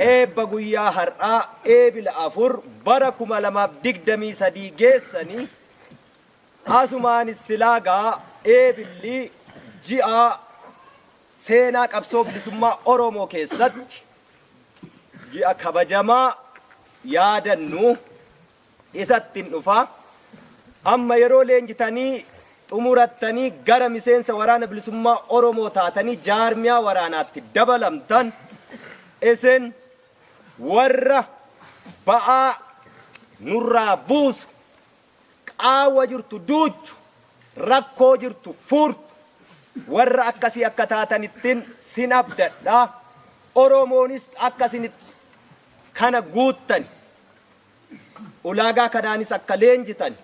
eebba guyyaa har'aa eebila 4 bara 2023 geessanii asumaanis silaagaa eebilli ji'a seenaa qabsoo bilisummaa Oromoo keessatti ji'a kabajamaa yaadannu isattiin dhufa amma yeroo leenjitanii xumurattanii gara miseensa waraana bilisummaa Oromoo taatanii jaarmiyaa waraanaatti dabalamtan isin warra ba'aa nurraa buusu qaawwa jirtu duuchu rakkoo jirtu furtu warra akkasii akka taatanittiin sin abdadha Oromoonis akkasinitti kana guuttan ulaagaa kanaanis akka leenjitan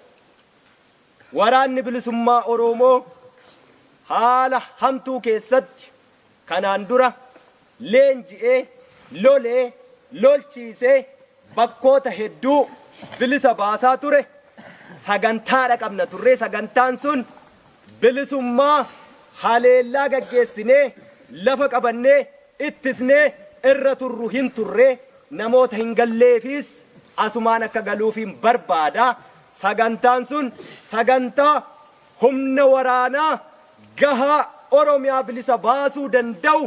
waraanni bilisummaa Oromoo haala hamtuu keessatti kanaan dura leenji'ee lolee lolchiisee bakkoota hedduu bilisa baasaa ture sagantaadha qabna turre sagantaan sun bilisummaa haleellaa gaggeessinee lafa qabannee ittisnee irra turru hin turre namoota hin galleefis asumaan akka galuufiin barbaada sagantaan sun sagantaa humna waraanaa gahaa Oromiyaa bilisa baasuu danda'u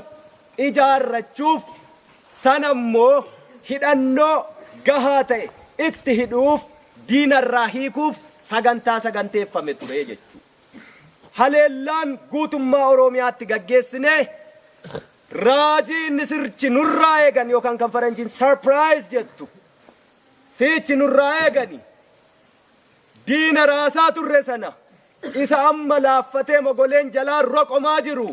ijaarrachuuf sanammoo hidhannoo gahaa ta'e itti hidhuuf diinarraa hiikuuf saganteeffame ture jechuudha. Haleellaan guutummaa Oromiyaatti gaggeessinee raajii inni sirchi nurraa eegan yookaan kan faranjiin surprise jettu sichi nurraa eegani diina raasaa turre sana isa amma laaffatee mogoleen jalaa roqomaa jiru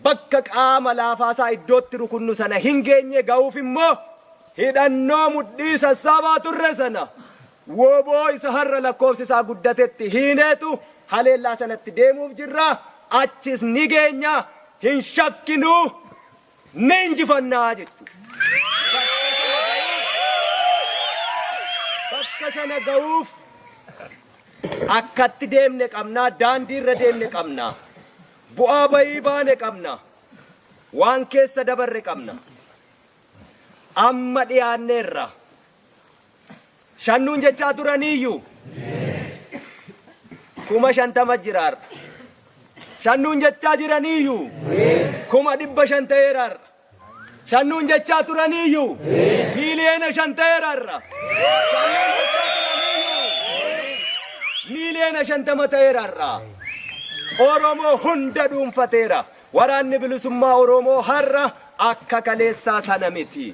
bakka qaama laafaasaa iddootti rukunnu sana hin geenye ga'uuf immoo hidhannoo mudhii sassaabaa turre sana wooboo isa har'a lakkoofsi isaa guddatetti hiineetu haleellaa sanatti deemuuf jirra achis ni geenya hin shakkinuu ni injifannaa jechuudha. Bakka sana ga'uuf akkatti deemne qabnaa daandii irra deemne qabnaa bu'aa bayii baane qabna waan keessa dabarre qabna amma dhiyaanneerra shannuun jechaa turaniiyyuu 50 jiraar shannuun jechaa jiraniiyyuu 500 ta'eeraarra shannuun jechaa turaniiyyuu miiliyoona 5 ta'eeraarra miiliyoona 50 ta'eeraarra Oromoo hunda dhuunfateera waraanni bilisummaa Oromoo har'a akka kaleessaa sana miti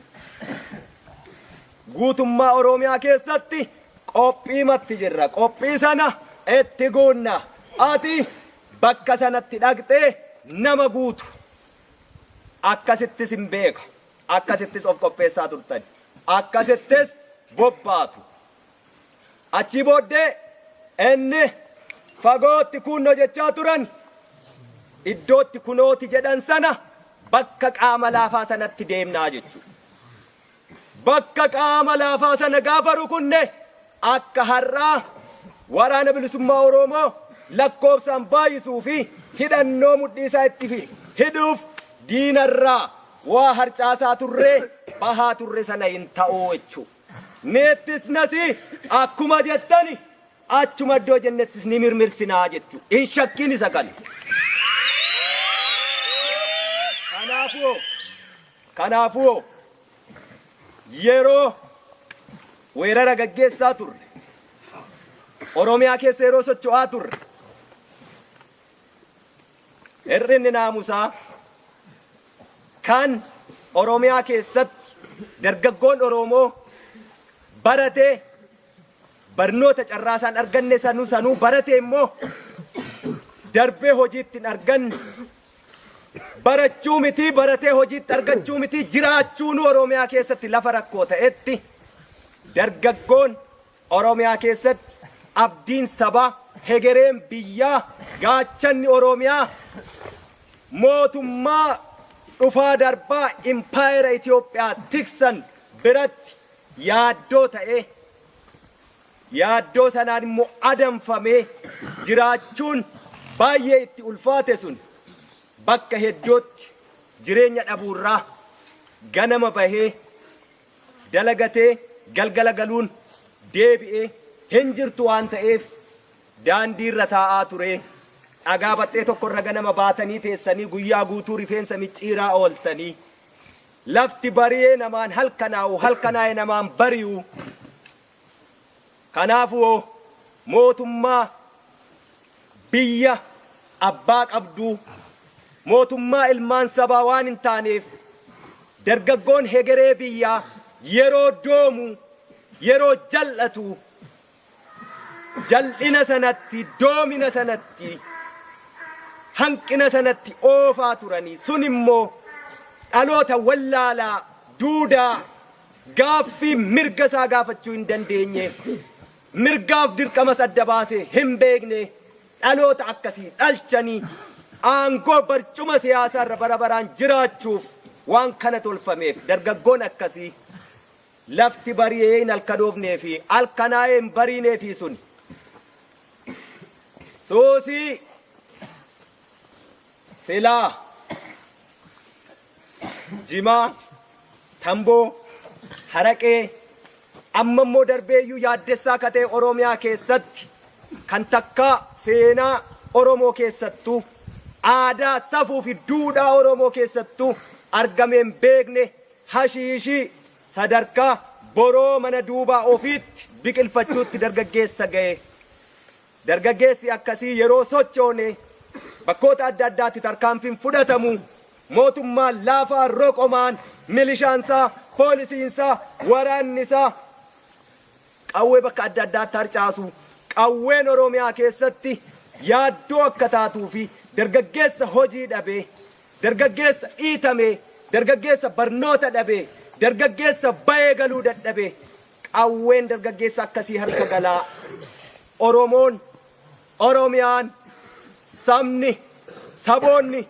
guutummaa Oromiyaa keessatti qophiimatti jirra qophii sana itti goonna ati bakka sanatti dhaqxee nama guutu akkasittis hin beeka akkasittis of qopheessaa turtan akkasittis bobbaatu achi booddee inni fagootti kunno jechaa turan iddootti kunooti jedhan sana bakka qaama laafaa sanatti deemnaa jechuudha. Bakka qaama laafaa sana gaafa rukunne akka har'aa waraana bilisummaa Oromoo lakkoofsaan baay'isuu fi hidhannoo mudhii isaa itti hidhuuf diinarraa waa harcaasaa turree bahaa turre sana hin ta'uu jechuudha. Neettis nasi akkuma jettani achuma iddoo jennettis ni mirmirsinaa jechuudha. Hin shakkiin isa kana. Kanaafuu yeroo weerara gaggeessaa turre Oromiyaa keessa yeroo socho'aa turre hir'inni naamusaa kan Oromiyaa keessatti dargaggoon Oromoo baratee barnoota carraasaan arganne sanuu baratee immoo darbee hojiitti hin arganne barachuu miti baratee hojiitti argachuu miti jiraachuun Oromiyaa keessatti lafa rakkoo ta'etti dargaggoon Oromiyaa keessatti abdiin sabaa hegereen biyyaa gaachanni Oromiyaa mootummaa dhufaa darbaa impaayera Itoophiyaa tiksan biratti yaaddoo ta'ee yaaddoo sanaan immoo adamfamee jiraachuun baay'ee itti ulfaate sun bakka hedduutti jireenya dhabuurraa ganama bahee dalagatee galgala galuun deebi'ee hin jirtu waan ta'eef daandii irra taa'aa ture. Dhagaa baxxee tokkorra ganama baatanii teessanii guyyaa guutuu rifeensa micciiraa ooltanii lafti bari'ee namaan halkanaa'u halkanaa'e namaan bari'u. Kanaafuu mootummaa biyya abbaa qabduu mootummaa ilmaan sabaa waan hin taaneef dargaggoon hegeree biyyaa yeroo doomu yeroo jal'atu jal'ina sanatti doomina sanatti hanqina sanatti oofaa turanii sun immoo dhaloota wallaalaa duudaa gaaffii mirga isaa gaafachuu hin dandeenye mirgaaf dirqamas adda baasee hin beekne dhaloota akkasii dhalchanii aangoo barcuma siyaasaa irra bara baraan jiraachuuf waan kana tolfameef dargaggoon akkasii lafti bari'ee hin halkanoofnee fi halkanaa'ee hin bariinee fi sun suusii silaa jimaa tamboo haraqee amma immoo darbeeyyuu yaaddessaa katee oromiyaa keessatti kan takkaa seenaa oromoo keessattuu aadaa safuu fi duudhaa oromoo keessattuu argameen beekne hashiishii sadarkaa boroo mana duubaa ofiitti biqilfachuutti dargaggeessa ga'e. Dargaggeessi akkasii yeroo sochoone bakkoota adda addaatti tarkaanfiin fudhatamu mootummaan laafaa roqomaan milishaansaa poolisiinsaa waraannisaa qawwee bakka adda addaatti harcaasu qawween oromiyaa keessatti yaaddoo akka taatuu fi dargaggeessa hojii dhabee dargaggeessa dhiitamee dargaggeessa barnoota dhabee dargaggeessa bayee galuu dadhabee qawween dargaggeessa akkasii harka galaa oromoon oromiyaan sabni saboonni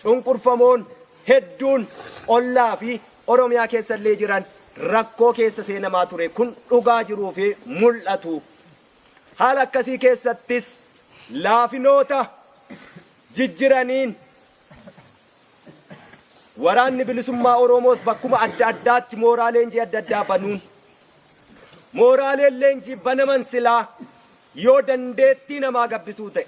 cunqurfamoon hedduun ollaa fi oromiyaa keessa illee jiran rakkoo keessa seenamaa ture kun dhugaa jiruu fi mul'atu. Haala akkasii keessattis laafinoota jijjiraniin waraanni bilisummaa Oromoos bakkuma adda addaatti mooraa leenjii adda addaa banuun mooraaleen leenjii banaman silaa yoo dandeettii namaa gabbisuu ta'e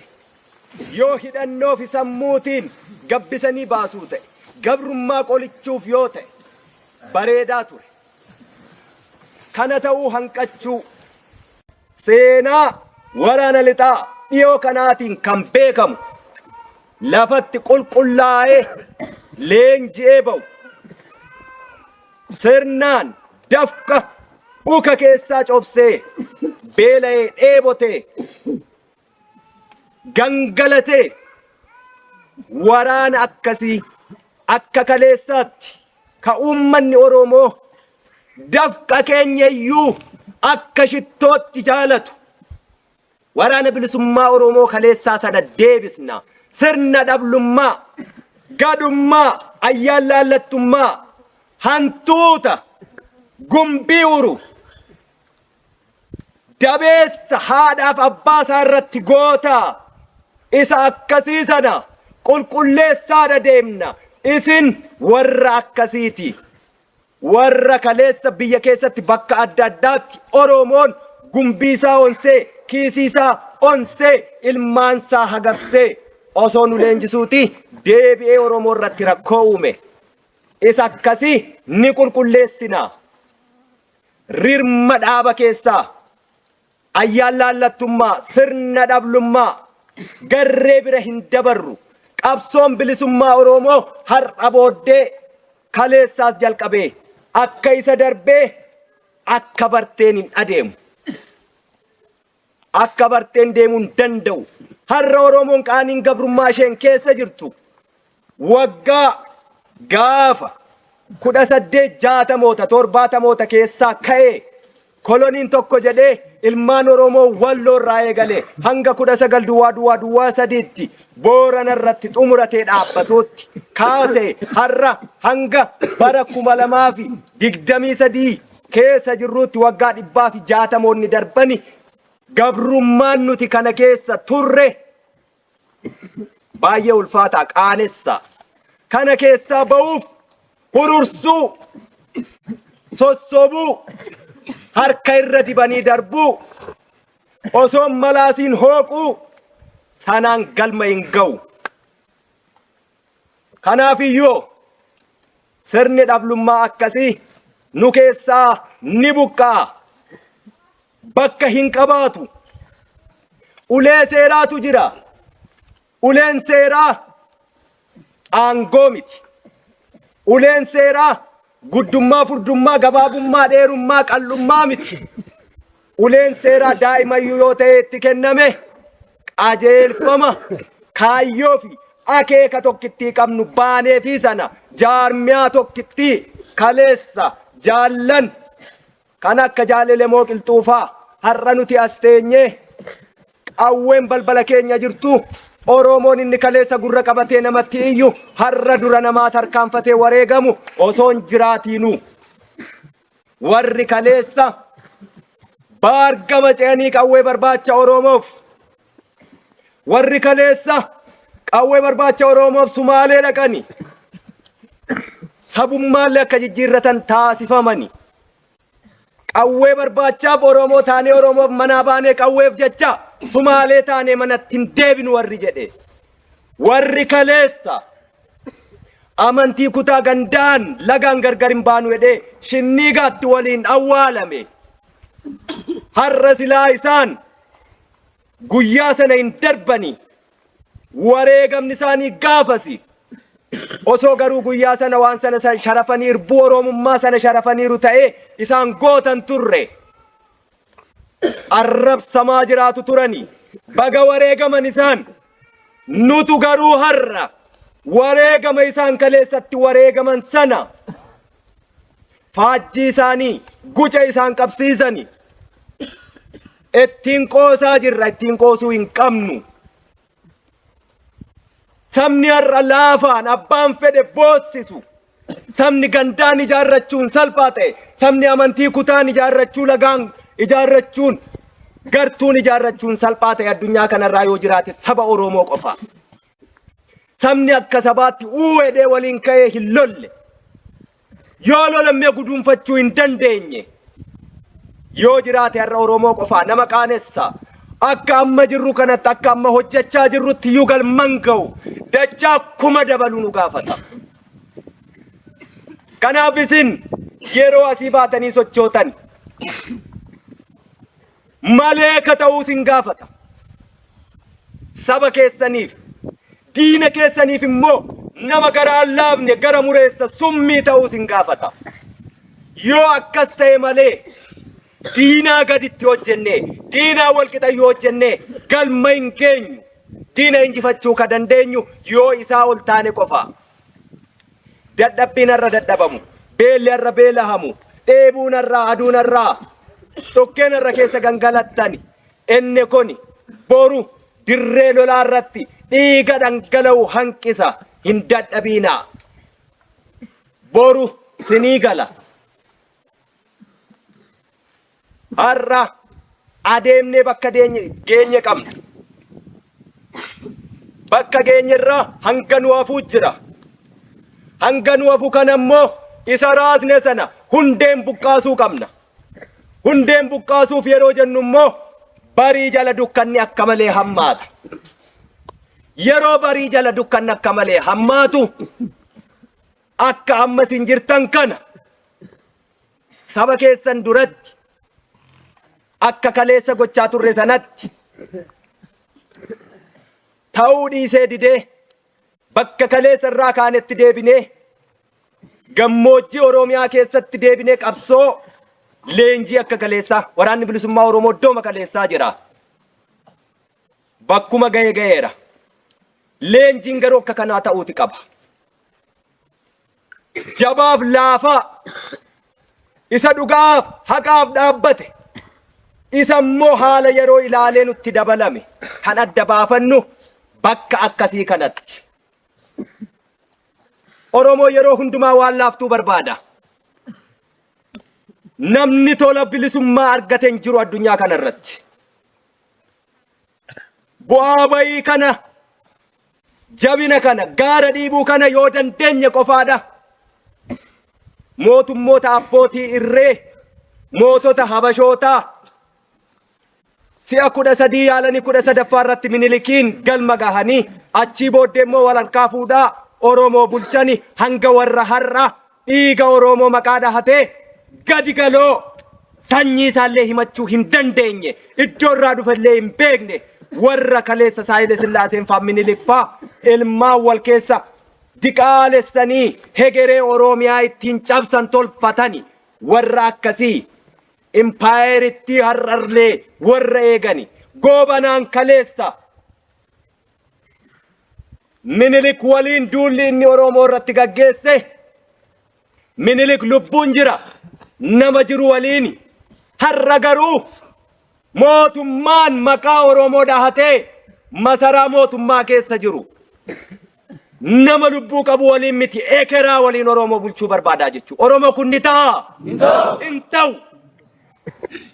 yoo hidhannoo fi sammuutiin gabbisanii baasuu ta'e gabrummaa qolichuuf yoo ta'e bareedaa ture. Kana ta'uu hanqachuu seenaa waraana lixaa dhiyoo kanaatiin kan beekamu lafatti qulqullaa'ee leenji'ee ba'u sirnaan dafqa uka keessaa cobsee beela'ee dheebotee gangalatee waraana akkasii akka kaleessaatti ka uummanni Oromoo dafqa keenyayyuu akka shittootti jaalatu waraana bilisummaa Oromoo kaleessaa sana deebisna. Sirna dhablummaa gadummaa ayyaalaallattummaa hantuuta gumbii uru dabeessa haadhaaf abbaa isaa irratti gootaa isa akkasii sana qulqulleessaadha deemna. Isin warra akkasiiti warra kaleessa biyya keessatti bakka adda addaatti Oromoon gumbii isaa onsee kiisii isaa onsee ilmaansaa hagarsee osoo nu leenjisuuti deebi'ee Oromoo irratti rakkoo uume. Isa akkasii ni qulqulleessina. Rirma dhaaba keessaa ayyaalaallattummaa sirna dhablummaa garree bira hin dabarru. Qabsoon bilisummaa Oromoo har'a booddee kaleessaas jalqabee akka isa darbee akka barteen hin adeemu. Akka barteen deemuu hin danda'u. Har'a Oromoon qaaniin gabrummaa isheen keessa jirtu waggaa gaafa 1860 70 keessaa ka'ee koloniin tokko jedhee ilmaan Oromoo walloo irraa eegalee hanga 19 Boorana irratti xumuratee dhaabbatuutti kaasee har'a hanga bara 2023 keessa jirruutti waggaa 160 darbani gabrummaan nuti kana keessa turre baay'ee ulfaataa qaanessa. Kana keessaa ba'uuf hurursuu sossobuu harka irra dibanii darbuu osoon malaasiin hooquu sanaan galma hin ga'u. Kanaafiyyuu sirni dhablummaa akkasii nu keessaa ni buqqaa, bakka hin qabaatu. Ulee seeraatu jira. Uleen seeraa aangoo miti. Uleen seeraa guddummaa, furdummaa, gabaabummaa, dheerummaa, qallummaa miti. Uleen seeraa daa'imayyuu yoo ta'e itti kenname qajeelfama, kaayyoo fi akeeka tokkittii qabnu baanee fi sana jaarmiyaa tokkittii kaleessa jaallan kan akka Jaalelemoo Qilxuufaa har'a nuti as teenyee qawween balbala keenya jirtu. Oromoon inni kaleessa gurra qabatee namatti iyyu har'a dura namaa tarkaanfatee wareegamu osoon jiraatiinu. Warri kaleessa baargama ce'anii qawwee barbaacha Oromoof, warri kaleessa qawwee barbaacha Oromoof Sumaalee dhaqani sabummaallee akka jijjiirratan taasifamani. Qawwee barbaachaaf Oromoo taanee Oromoof manaa baanee qawweef jecha Sumaalee taanee manatti hin deebinu warri jedhe. Warri kaleessa amantii kutaa gandaan lagaan gargar hin baanu jedhee Shinnigaatti waliin awwaalame. Har'a silaa isaan guyyaa sana hin darbani. Wareegamni isaanii gaafasi. Osoo garuu guyyaa sana waan sana sharafanii irbuu Oromummaa sana sharafaniiru ta'ee isaan gootan turre. Arrabsamaa jiraatu turani. Baga wareegaman isaan. Nutu garuu har'a wareegama isaan kaleessatti wareegaman sana faajjii isaanii guca isaan qabsiisani ittiin qoosaa jirra, ittiin qoosuu hin qabnu. Sabni har'a laafaan abbaan fedhe boossisu. Sabni gandaan ijaarrachuun salphaa ta'e, sabni amantii kutaan ijaarrachuu, lagaan ijaarrachuun, gartuun ijaarrachuun salphaa ta'e addunyaa kanarraa yoo jiraate saba Oromoo qofa. Sabni akka sabaatti uwwedhee waliin ka'ee hin lolle. Yoo lolammee guduunfachuu hin dandeenye yoo jiraate har'a Oromoo qofa nama qaanessa. Akka amma jirru kanatti, akka amma hojjechaa jirrutti iyyuu galman ga'u dachaa kuma dabaluu nu gaafata. Kanaaf isin yeroo asii baatanii sochootan maleeka ta'uu isin gaafata. Saba keessaniif, diina keessaniif immoo nama gara allaafne, gara mureessa summii ta'uu isin gaafata. Yoo akkas ta'e malee diinaa gaditti hojjenne, diinaa walqixa yoo hojjenne galma hin geenyu. Diina injifachuu ka dandeenyu yoo isaa ol taane qofa. Dadhabbiin har'a dadhabamu, beelli har'a beelahamu, dheebuun har'a aduun har'a dhokkeen har'a keessa gangalattani. Inni kun boru dirree lolaa irratti dhiiga dhangala'u hanqisa. Hin dadhabinaa. Boru sinii gala. Har'a adeemnee bakka geenye qabna. Bakka geenyerraa hanga nu hafuu jira. Hanga nu hafu kan ammoo isa raasne sana hundeen buqqaasuu qabna. Hundeen buqqaasuuf yeroo jennu immoo barii jala dukkanni akka malee hammaata. Yeroo barii jala dukkanni akka malee hammaatu akka ammas hin jirtan kana saba keessan duratti akka kaleessa gochaa turre sanatti ta'uu dhiisee didee bakka kaleessa irraa kaanetti deebinee gammoojjii Oromiyaa keessatti deebinee qabsoo leenjii akka kaleessaa waraanni bilisummaa Oromoo iddooma kaleessaa jira. Bakkuma ga'eera. Leenjiin garuu akka kanaa ta'uuti qaba. Jabaaf laafaa isa dhugaaf haqaaf dhaabbate isa immoo haala yeroo ilaalee nutti dabalame kan adda baafannu bakka akkasii kanatti. Oromoo yeroo hundumaa waan laaftuu barbaada. Namni tola bilisummaa argate hin jiru addunyaa kanarratti. Bu'aa bayii kana, jabina kana, gaara dhiibuu kana yoo dandeenye qofaadha. mootummoota abbootii irree mootota habashootaa si'a 13 yaalanii 13ffaa irratti Minilikiin galma gahanii achii booddee immoo walharkaa fuudhaa Oromoo bulchani hanga warra har'a dhiiga Oromoo maqaa dhahatee gadi galoo sanyii isaallee himachuu hin dandeenye iddoo irraa dhufellee hin beekne warra kaleessa Haayile Sillaaseen faa Minilik faa ilmaan wal keessa diqaalessanii hegeree Oromiyaa ittiin cabsan tolfatani warra akkasii impaayeritti har'arlee warra eegani goobanaan kaleessa Minilik waliin duulli inni Oromoo irratti gaggeesse Minilik lubbuun jira nama jiru waliini har'a garuu mootummaan maqaa Oromoo dhahatee masaraa mootummaa keessa jiru nama lubbuu qabu waliin miti ekeraa waliin Oromoo bulchuu barbaadaa jechuudha. Oromoo kun ni ta'a hin ta'u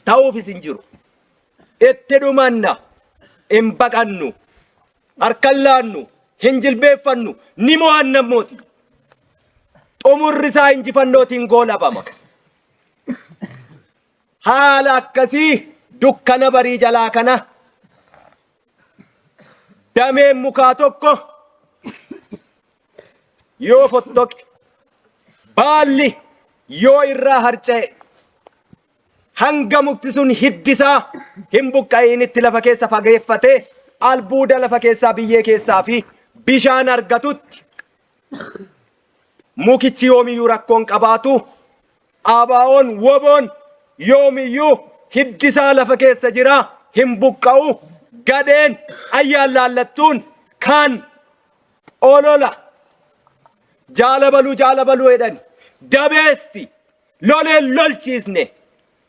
ta'uufis hin jiru itti dhumanna hin baqannu harkan laannu hin jilbeeffannu ni mo'anna mooti xumurri isaa injifannootiin goolabama. Haala akkasii dukkana barii jalaa kana dameen mukaa tokko yoo fottoqe baalli yoo irraa harca'e hanga mukti sun hiddisaa hin buqqa'initti lafa keessa fageeffatee albuuda lafa keessaa biyyee keessaa fi bishaan argatutti mukichi yoomiyyuu rakkoon qabaatu ABO'n WBO'n yoomiyyuu hiddisaa lafa keessa jira hin buqqa'u gadeen ayyaan laallattuun kan olola jaalabaluu jedhan dabeessi loleen lolchiisne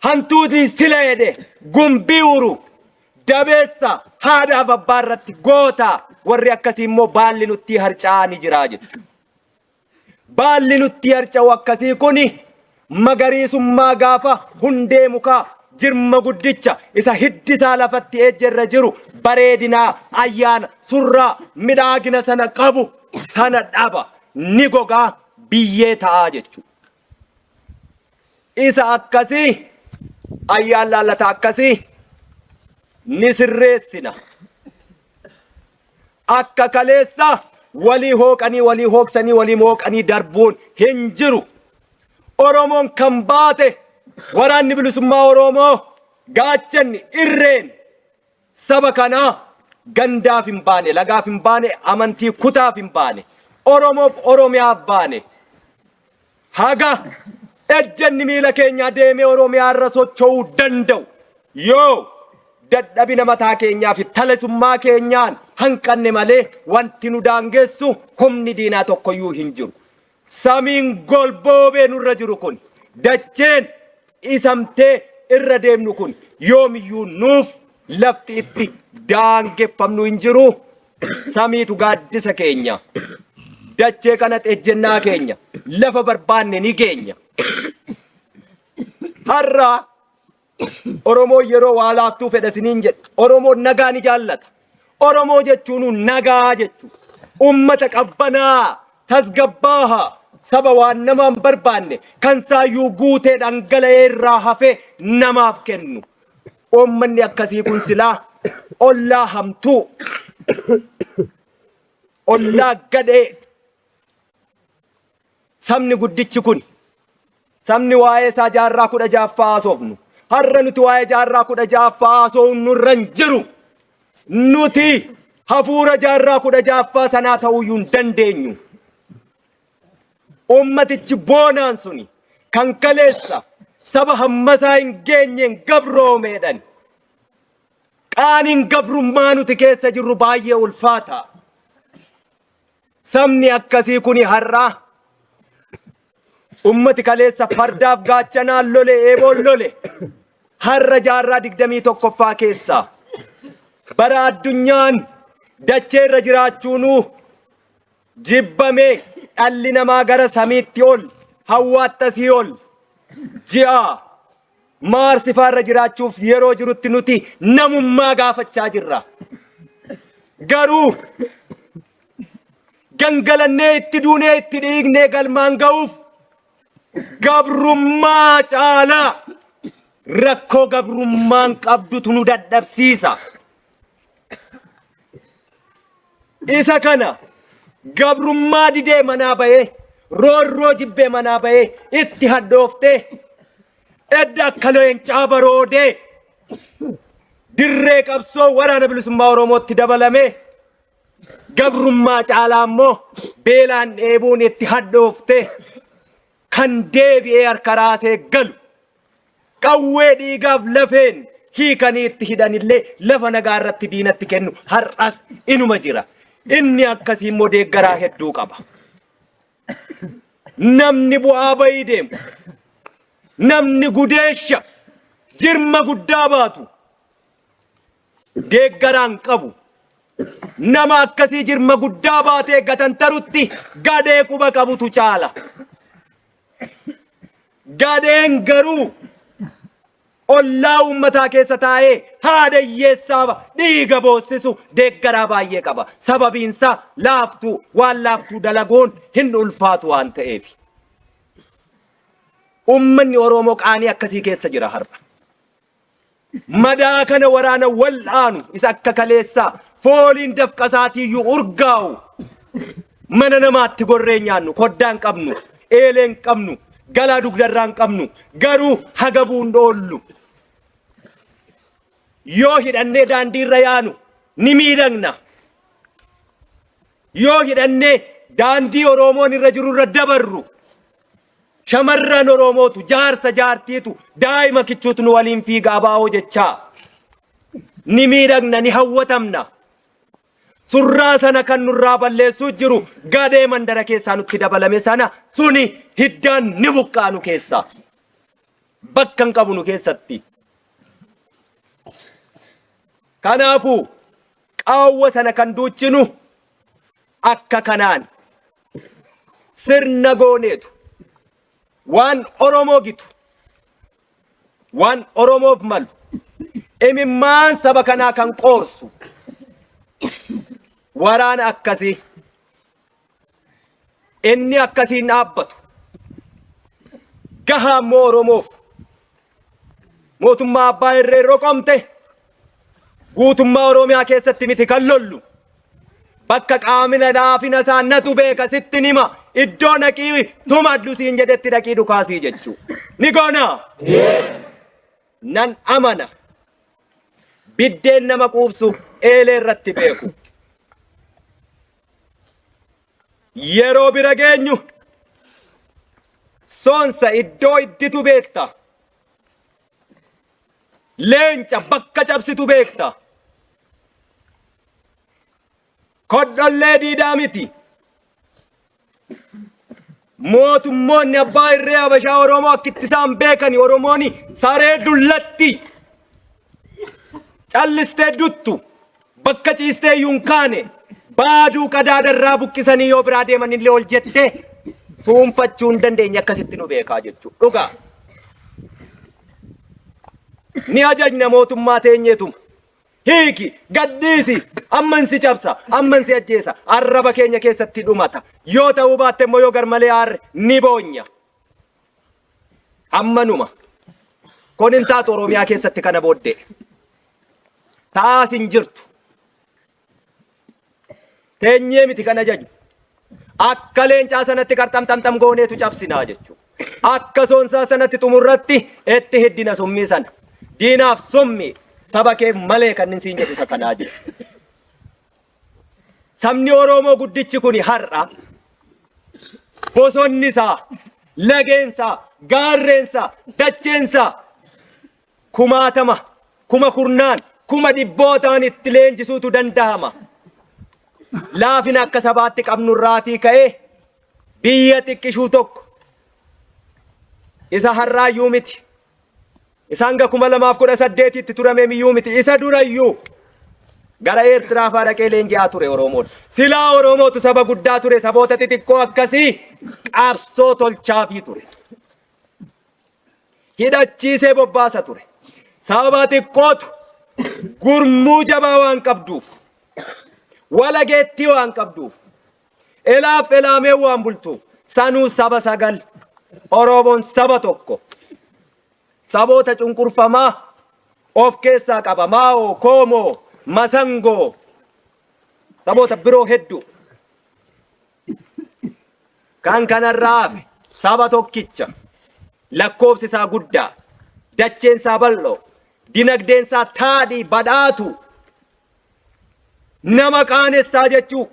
hantuutii sila jedhe gumbii uru dabeessa haadhaaf abbaa irratti goota warri akkasii immoo baalli nutti harca'anii jira jettu. Baalli nutti harca'u akkasii kuni magariisummaa gaafa hundee mukaa jirma guddicha isa hiddisaa lafatti ejjerra jiru bareedinaa ayyaana surraa midhaagina sana qabu sana dhaba ni gogaa biyyee ta'aa jechuudha. Isa akkasii ayyaan laallata akkasii ni sirreessina. Akka kaleessa walii hooqanii walii hooqsanii walii mooqanii darbuun hin jiru. Oromoon kan baate waraanni bilisummaa Oromoo gaachanni irreen saba kanaa gandaaf hin baane lagaaf hin baane amantii kutaaf hin baane Oromoof Oromiyaaf baane haga ejjanni miila keenya deemee Oromiyaa irra socho'uu danda'u yoo dadhabina mataa keenyaa fi talesummaa keenyaan hanqanne malee wanti nu daangessu humni diinaa tokkoyyuu hin jiru. Samiin golboobee nurra jiru kun dacheen isamtee irra deemnu kun yoomiyyuu nuuf lafti itti daangeffamnu hin jiru. Samiitu gaaddisa keenya dachee kanatti ejjennaa keenya lafa barbaanne ni geenya. Har'a Oromoo yeroo waa laaftuu fedha siniin jedha. Oromoo nagaa ni jaallata. Oromoo jechuun nagaa jechuudha. Ummata qabbanaa tasgabbaaha saba waan namaan barbaanne kan saayyuu guutee dhangala'ee irraa hafee namaaf kennu. Uummanni akkasii kun silaa ollaa hamtuu ollaa gadhee sabni guddichi kun sabni waa'ee isaa jaarraa 16ffaa haasofnu. Har'a nuti waa'ee jaarraa 16ffaa haasofnu nurra hin jiru. Nuti hafuura jaarraa 16ffaa sanaa ta'uyyuu hin dandeenyu. Ummatichi boonaan suni kan kaleessa saba hammasaa hin geenyeen gabroomeedhan. Qaaniin gabrummaa nuti keessa jirru baay'ee ulfaata. Sabni akkasii kuni har'aa ummati kaleessa fardaaf gaachanaan lole eeboon lole har'a jaarraa 21ffaa keessa bara addunyaan dachee irra jiraachuunuu jibbamee dhalli namaa gara samiitti ol hawwaattasii ol ji'a Maarsiifaa irra jiraachuuf yeroo jirutti nuti namummaa gaafachaa jirra. Garuu gangalannee itti duunee itti dhiignee galmaan ga'uuf gabrummaa caalaa rakkoo gabrummaan qabdutu nu dadhabsiisa. Isa kana gabrummaa didee manaa bahee roorroo jibbee manaa bahee itti haddooftee edda akka leencaa baroodee dirree qabsoo waraana bilisummaa Oromootti dabalamee gabrummaa caalaa immoo beelaan dheebuun itti haddooftee kan deebi'ee harka raasee galu qawwee dhiigaaf lafeen hiikanii itti hidhanillee lafa nagaa irratti diinatti kennu har'as inuma jira. Inni akkasii immoo deeggaraa hedduu qaba. Namni bu'aa bayii deemu, namni gudeesha jirma guddaa baatu deeggaraan qabu. Nama akkasii jirma guddaa baatee gatantarutti gadee quba qabutu caala. Gadeen garuu ollaa uummataa keessa taa'ee haadha hiyyeessaaf dhiiga boossisu deeggaraa baay'ee qaba. Sababiinsa laaftuu waan laaftuu dalaguun hin ulfaatu waan ta'eef. Uummanni Oromoo qaanii akkasii keessa jira har'a. Madaa kana waraana wal'aanu isa akka kaleessaa fooliin dafqasaatiiyyuu urgaa'u mana namaatti gorree nyaannu koddaan qabnu eeleen qabnu galaa dugdarraan qabnu garuu hagabuun dhoollu. Yoo hidhannee daandii irra yaanu ni miidhagna. Yoo hidhannee daandii Oromoon irra jiru irra dabarru shamarran Oromootu jaarsa jaartiitu daa'ima kichuutu nu waliin fiiga abaa'oo jechaa ni miidhagna ni hawwatamna. Surraa sana kan nurraa balleessuu jiru gadee mandara keessaa nutti dabalame sana suni hiddaan ni buqqaanu keessaa bakka hin qabu nu keessatti. Kanaafuu qaawwa sana kan duuchinu akka kanaan sirna gooneetu waan Oromoo gitu waan Oromoof malu imimmaan saba kanaa kan qoorsu waraana akkasii inni akkasiin dhaabbatu gahaa immoo Oromoof mootummaa abbaa irree roqomte guutummaa Oromiyaa keessatti miti kan lollu bakka qaamina dhaafina saannatu beeka sitti nima iddoo naqii tumaddu siin jedhetti dhaqii dhukaasii jechuu ni goona nan amana biddeen nama quubsu eelee irratti beeku. Yeroo bira geenyu soonsa iddoo idditu beekta. Leenca bakka cabsitu beekta. Kodhollee diidaa miti. Mootummoonni abbaa irree Habashaa Oromoo akkitti isaan beekani Oromooni saree dullatti. Callistee duttu bakka ciistee yunkaane baaduu qadaadarraa buqqisanii yoo biraa deemanillee ol jettee suunfachuu hin dandeenye akkasitti nu beekaa jechuudha. Dhugaa. Ni ajajna mootummaa teenyeetuma. Hiiki gaddiisi ammansi cabsa ammansi ajjeesa arraba keenya keessatti dhumata yoo ta'uu baatte immoo yoo garmalee aarre ni boonya. Ammanuma kun hin taatu Oromiyaa keessatti kana booddee taas hin jirtu. Teenyee miti kan ajaju akka leencaa sanatti qarxamxamxam gooneetu cabsinaa jechuudha. Akka soonsaa sanatti xumurratti itti hiddina summii sana diinaaf summii saba kee malee kan hin siin jedhu isa kanaa jiru. Sabni Oromoo guddichi kuni har'a bosonni isaa, lageen isaa, gaarreen isaa, dacheen isaa kumaatama, kuma kurnaan, kuma dhibbootaan itti leenjisuutu danda'ama. Laafina akka sabaatti qabnu irraatii ka'ee biyya xiqqishuu tokko isa har'aayyuu miti. Isaan ga 2018tti turame miyyuu miti. Isa durayyuu gara Eertiraa fa'aa dhaqee leenji'aa ture Oromoon. Silaa Oromootu saba guddaa ture saboota xixiqqoo akkasii qabsoo tolchaafii ture. Hidhachiisee bobbaasa ture. Saba xiqqootu gurmuu jabaa waan qabduuf walageettii waan qabduuf elaaf elaamee waan bultuuf sanuu saba sagal Oromoon saba tokko. Saboota cunqurfamaa of keessaa qaba. Maa'oo, Koomoo, Masangoo, saboota biroo hedduu. Kan kanarraa hafe saba tokkicha. Lakkoofsi isaa guddaa. Dacheen isaa bal'oo. Dinagdeen isaa taadhii badhaatu. Nama qaanessaa jechuu.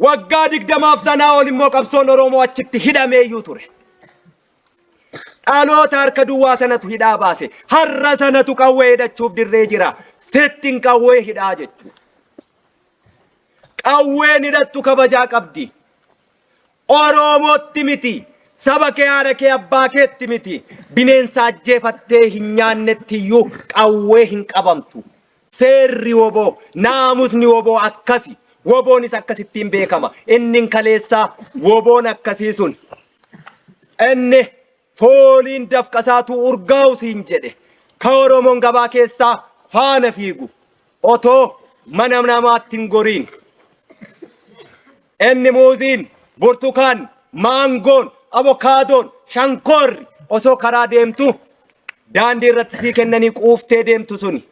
Waggaa 20 sanaa ol immoo qabsoon Oromoo achitti hidhameeyyuu ture. Dhaloota harka duwwaa sanatu hidhaa baase. Har'a sanatu qawwee hidhachuuf dirree jira. Sittiin qawwee hidhaa jechuu. Qawween hidhattu kabajaa qabdi. Oromootti miti. Saba kee haadha kee abbaa keetti miti. Bineensa ajjeefattee hin nyaannettiyyuu qawwee hin qabamtu. Seerri woboo, naamusni woboo akkasi. Woboonis akkasittiin beekama. Inni kaleessaa woboon akkasii sun. Inni fooliin dafqasaatu urgaa'u siin jedhe. Ka Oromoon gabaa keessaa faana fiigu. Otoo mana namaatti hin goriin. Inni muuziin, burtukaan, maangoon, avokaadoon, shankoorri osoo karaa deemtu daandii irratti sii kennanii quuftee deemtu suni.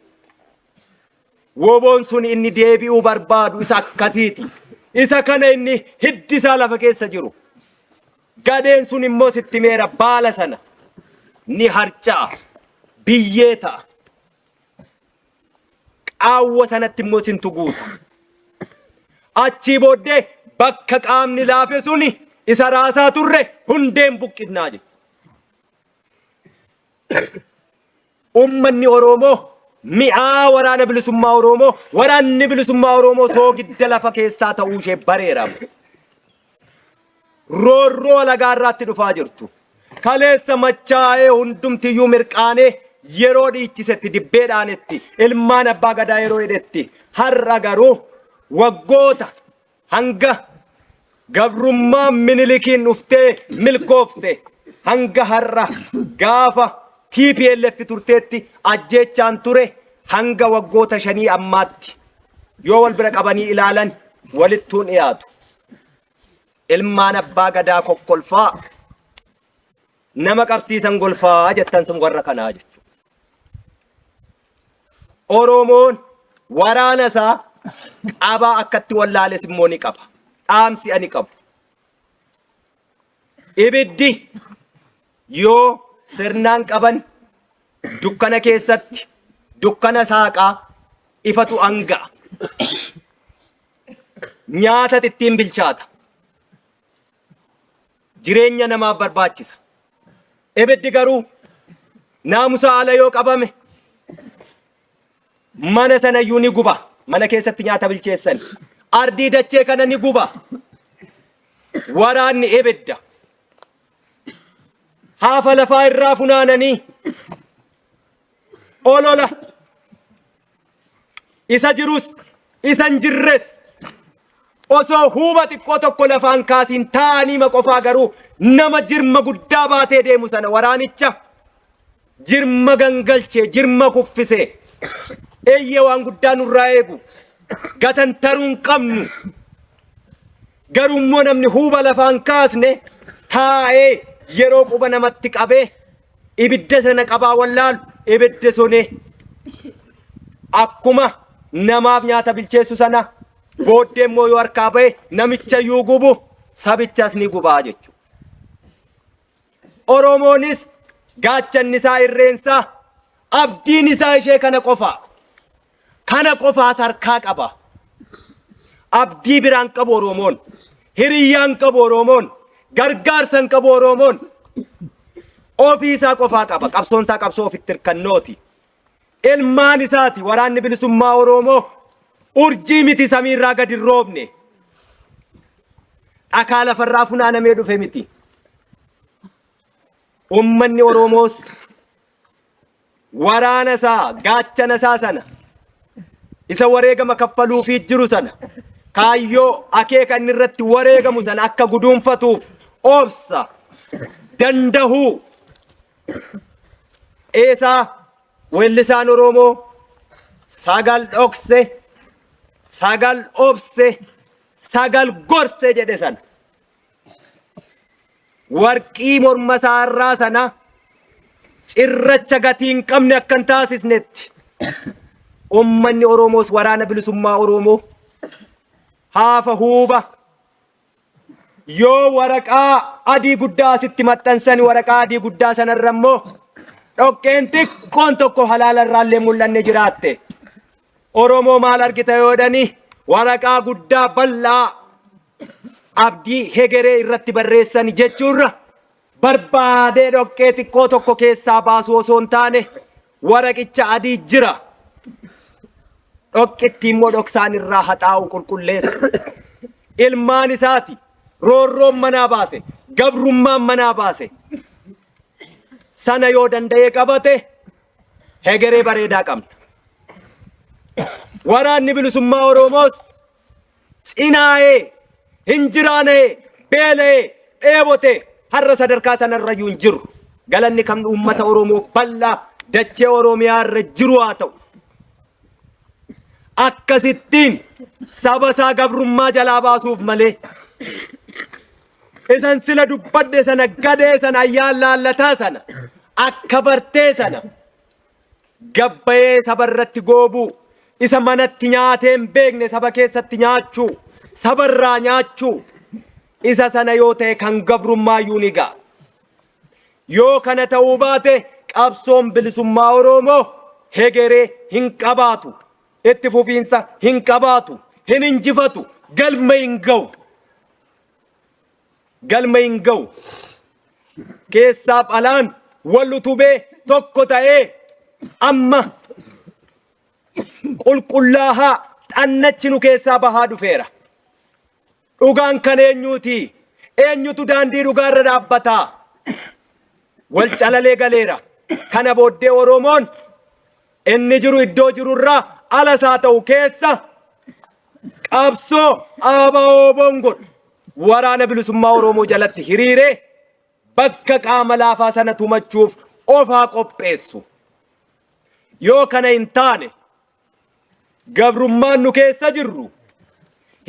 Woboon sun inni deebi'uu barbaadu isa akkasiiti. Isa kana inni hiddi isaa lafa keessa jiru. Gadeen sun immoo sitti meera baala sana. Ni harca'a. Biyyee ta'a. Qaawwa sanatti immoo sintu guuta. Achii booddee bakka qaamni laafe suni isa raasaa turre hundeen buqqifnaa jedhu. Ummanni Oromoo mi'aa waraana bilisummaa Oromoo, waraanni bilisummaa Oromoo soogidda lafa keessaa ta'uu ishee bareeramu. Roorroo lagaarraatti dhufaa jirtu. Kaleessa machaa'ee hundumtiyyuu mirqaanee yeroo dhiichisetti dibbeedhaanetti ilmaan abbaa gadaa yeroo hidhetti har'a garuu waggoota hanga gabrummaan minilikiin dhuftee milkoofte hanga har'a gaafa TPLF turteetti ajjeechaan ture hanga waggoota 5 ammaatti yoo wal bira qabanii ilaalan walittuun dhiyaatu. Ilmaan abbaa gadaa kokkolfaa nama qabsiisan golfaa jettan sun warra kanaa jechuudha. Oromoon waraana isaa qabaa akkatti wallaales immoo ni qaba. Dhaamsi ani qabu. Ibiddi yoo sirnaan qaban dukkana keessatti dukkana saaqaa ifatu anga'a. Nyaata ittiin bilchaata. Jireenya namaaf barbaachisa. Ibiddi garuu naamusa ala yoo qabame mana sanayyuu ni guba. Mana keessatti nyaata bilcheessan. Ardii dachee kana ni guba. Waraanni ibidda. Haafa lafaa irraa funaananii olola. Isa jirus isan jirres osoo huuba xiqqoo tokko lafaan kaasiin taa'anii qofaa garuu nama jirma guddaa baatee deemu sana waraanicha jirma gangalchee jirma kuffisee eeyyee waan guddaa nurraa eegu gatantaruu hin qabnu. Garummoo namni huuba lafaan kaasne taa'ee yeroo quba namatti qabee ibidda sana qabaa wallaalu ibidda suni akkuma namaaf nyaata bilcheessu sana booddee immoo yoo harkaa ba'e namicha iyyuu gubu sabichas ni gubaa jechuudha. Oromoonis gaachanni isaa irreensaa abdiin isaa ishee kana qofa. Kana qofaas harkaa qaba. Abdii biraan qabu Oromoon. Hiriyyaan qabu Oromoon. Gargaarsan qabu Oromoon. Ofii isaa qofaa qaba. Qabsoon isaa qabsoo ofitti hirkannooti. Ilmaan isaati waraanni bilisummaa Oromoo urjii miti samiirraa gadi hin roobne. Dhakaa lafarraa funaanamee dhufe miti. Ummanni Oromoos waraana isaa gaachana isaa sana isa wareegama kaffaluufii jiru sana kaayyoo akeeka inni irratti wareegamu sana akka guduunfatuuf obsa dandahuu eesaa weellisaan Oromoo sagal dhokse sagal obse sagal gorse jedhe sana warqii morma isaarraa sana cirracha gatiin qabne akkan taasisnetti ummanni Oromoos waraana bilisummaa Oromoo haafa huuba yoo waraqaa adii guddaa asitti maxxansan waraqaa adii guddaa sanarra immoo dhoqqeen xiqqoon tokko halaala irraallee mul'anne jiraatte Oromoo maal argita yoodhani waraqaa guddaa bal'aa abdii hegeree irratti barreessan jechuurra barbaadee dhoqqee xiqqoo tokko keessaa baasu osoo hin taane waraqicha adii jira dhoqqetti immoo dhoksaan irraa haxaa'u qulqulleessu ilmaan isaati roorroon manaa baase gabrummaan manaa baase sana yoo danda'ee qabate hegeree bareedaa qabna waraanni bilisummaa Oromoos cinaa'ee hinjiraanee beela'ee dheebote har'a sadarkaa sanarrayyuu hin jiru galanni kan uummata Oromoo bal'aa dachee Oromiyaa irra jiru haa ta'u akkasittiin saba isaa gabrummaa jalaa baasuuf malee isan sila dubbadhe sana gadee sana ayyaan laallataa sana akka bartee sana gabbayee sabarratti goobuu isa manatti nyaatee hin beekne saba keessatti nyaachuu sabarraa nyaachuu isa sana yoo ta'e kan gabrummaayuu ni ga'a yoo kana ta'uu baate qabsoon bilisummaa Oromoo hegeree hin qabaatu itti fufiinsa hin qabaatu hin injifatu galma hin ga'u keessaaf alaan wal utubee tokko ta'ee amma qulqullaahaa xannachi nu keessaa bahaa dhufeera dhugaan kan eenyuuti eenyutu daandii dhugaarra dhaabbataa wal calalee galeera kana booddee Oromoon inni jiru iddoo jirurraa alas haa ta'u keessa qabsoo ABO bongon waraana bilisummaa Oromoo jalatti hiriiree bakka qaama laafaa sana tumachuuf ofaa qopheessu yoo kana hin taane gabrummaan nu keessa jirru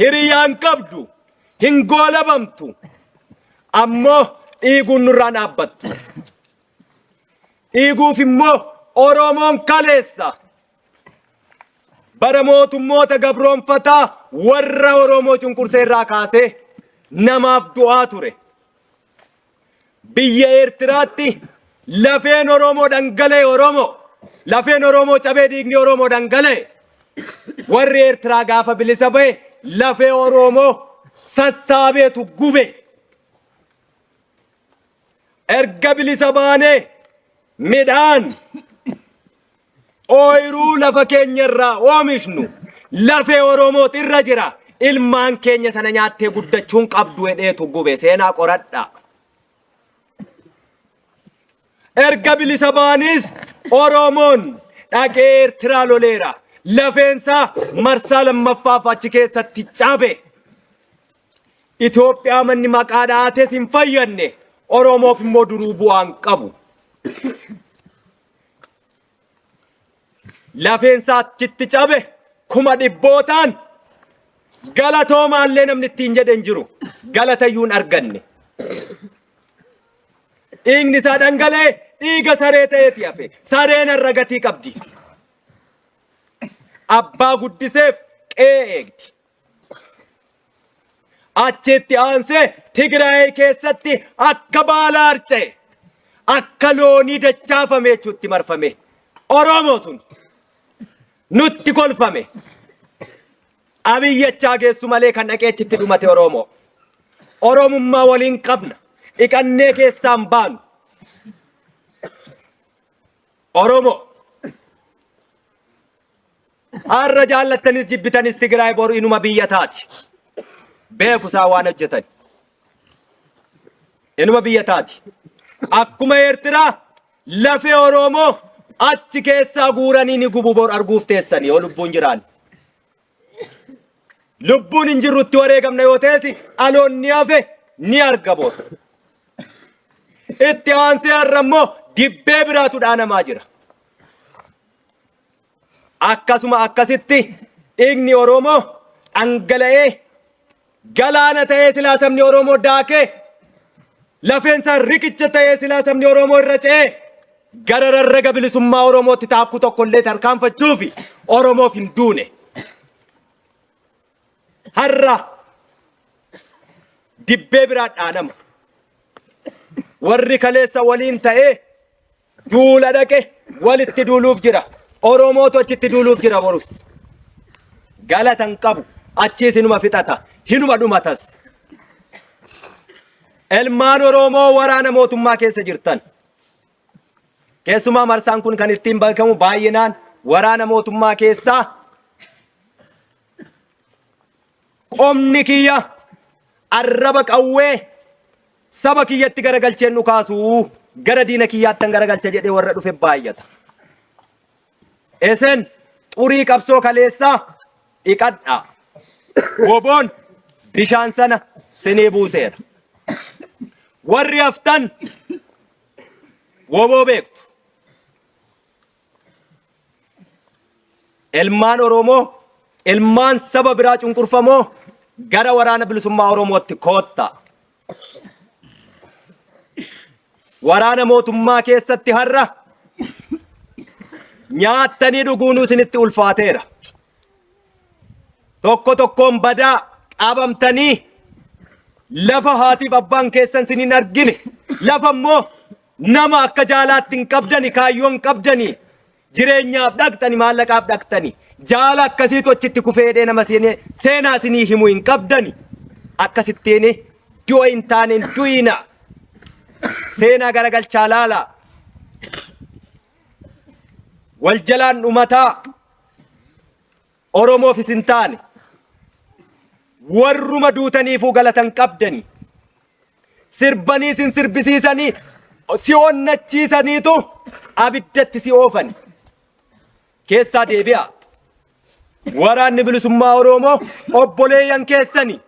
hiriyaan qabdu hin goolabamtu ammoo dhiiguun nurraa dhaabbattu dhiiguuf immoo Oromoon kaleessa bara mootummoota gabroonfataa warra Oromoo cunqursee irraa kaasee namaaf du'aa ture biyya Eertiraatti lafeen Oromoo dhangala'e lafeen Oromoo cabee dhiigni Oromoo dhangala'e warri Eertiraa gaafa bilisa ba'e lafee Oromoo sassaabeetu gube erga bilisa baanee midhaan ooyiruu lafa keenya irraa oomishnu lafee Oromoot irra jira ilmaan keenya sana nyaattee guddachuun qabdu hedheetu gube seenaa qoradha erga bilisa baanis Oromoon dhaqee Eertiraa loleera lafeensaa marsaa lammaffaaf achi keessatti cabe Itoophiyaa manni maqaa dhaates hin fayyanne Oromoof immoo duruu bu'aan qabu lafeensaa achitti cabe kuma dhibbootaan galatoomallee namni ittiin jedhe hin jiru galatayyuun arganne dhiigni isaa dhangala'e dhiiga saree ta'eeti hafe sareen irra gatii qabdi abbaa guddiseef qe'ee eegdi achitti aansee Tigraay keessatti akka baala harca'e akka loonii dachaafame jechuutti marfame Oromoo sun nutti kolfame abiyyachaa geessu malee kan dhaqeechitti dhumate Oromoo Oromummaa waliin qabna dhiqannee keessaan baanu Oromoo har'a jaallattanis jibbitanis Tigraay boru inuma biyya taati beekusaa waan hojjetan inuma biyya taati akkuma Eertiraa lafee Oromoo achi keessaa guuranii ni gubu bor arguuf teessanii yoo lubbuun jiraan lubbuun hin jirrutti wareegamna yoo teessi aloonni hafe ni arga bor itti aansee har'a immoo dibbee biraatu dhaanamaa jira akkasuma akkasitti dhiigni Oromoo dhangala'ee galaana ta'ee silaa sabni Oromoo daakee lafeensaa riqicha ta'ee silaa sabni Oromoo irra ce'ee gara rarraga bilisummaa Oromootti taakkuu tokkollee tarkaanfachuu fi Oromoof hin duune. Har'a dibbee biraa dhaanama. Warri kaleessa waliin ta'ee duula dhaqe walitti duuluuf jira. Oromootu achitti duuluuf jira borus. Galatan qabu achiis hinuma fixata hinuma dhumatas. Ilmaan Oromoo waraana mootummaa keessa jirtan. Keessumaa marsaan kun kan ittiin beekamu baay'inaan waraana mootummaa keessaa qomni kiyya arraba qawwee saba kiyyatti garagalcheen nu kaasu gara diina kiyyaattan garagalcha jedhee warra dhufe baay'ata. Esen xurii qabsoo kaleessaa dhiqadhaa. Woboon bishaan sana sinii buuseera. Warri haftan woboo beektu. Ilmaan Oromoo, ilmaan saba biraa cunqurfamoo gara waraana bilisummaa Oromootti koottaa. Waraana mootummaa keessatti har'a nyaattanii dhuguun isinitti ulfaateera. Tokko tokkoon badaa qabamtanii lafa haatiif abbaan keessan sinin argine lafa immoo nama akka jaalaatti hin qabdani kaayyoon qabdani jireenyaaf dhaqxani maallaqaaf dhaqxani jaala akkasiitu achitti kufeedhee nama seenaa sinii himuu hin qabdani akkasittiin du'a hin taaneen du'ina seenaa garagalchaa laala wal jalaan dhumataa Oromoof isin taane warruma duutaniifuu galatan qabdani sirbanii sin sirbisiisanii si onnachiisaniitu abiddatti si oofani keessaa deebi'a. Waraanni bilisummaa Oromoo obboleeyyan keessani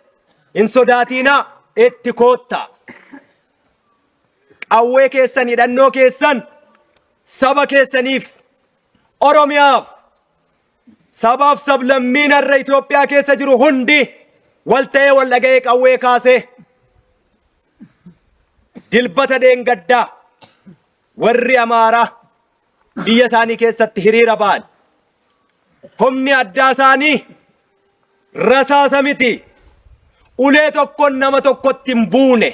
hin sodaatinaa itti koottaa. Qawwee keessan hidhannoo keessan saba keessaniif Oromiyaaf sabaaf sablammiin har'a Itoophiyaa keessa jiru hundi wal ta'ee wal dhaga'ee qawwee kaasee dilbata deengaddaa warri Amaaraa biyya isaanii keessatti hiriira ba'an humni addaa isaanii rasaasa miti ulee tokkoon nama tokkotti hin buune.